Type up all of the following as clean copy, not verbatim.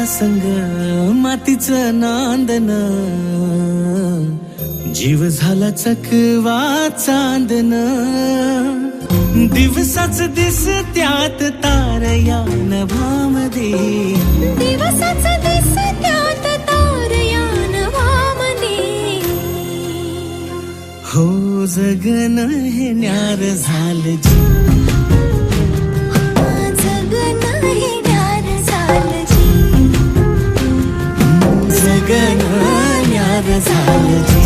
संग मातीचं नांदन, जीव झाला चकवा चांदन, दिवसाच दिसत्यात तारया नभामध्ये, दिवसाच दिसत्यात तारया नभामध्ये, हो जगन हे न्यार झालं जी, जगन हे न्यार झालं जी, जगन न्यार झालं जी.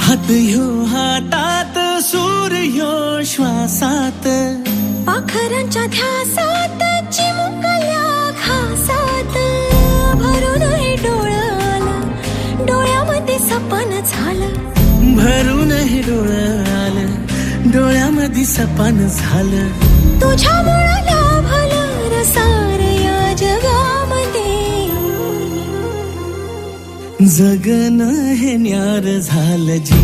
हात ह्यो हातात, सूर्य श्वासात, पाखरांच्या ध्यासात, चिमुकल्या घासात, भरून हे डोळ्याला, डोळ्यामध्ये सपन झालं, भरून हे डोळं आलं, डोळ्यामध्ये सपन झालं, तुझ्यामुळं लाभलं रसार या जगामध्ये, जगन हे न्यार झालं जी.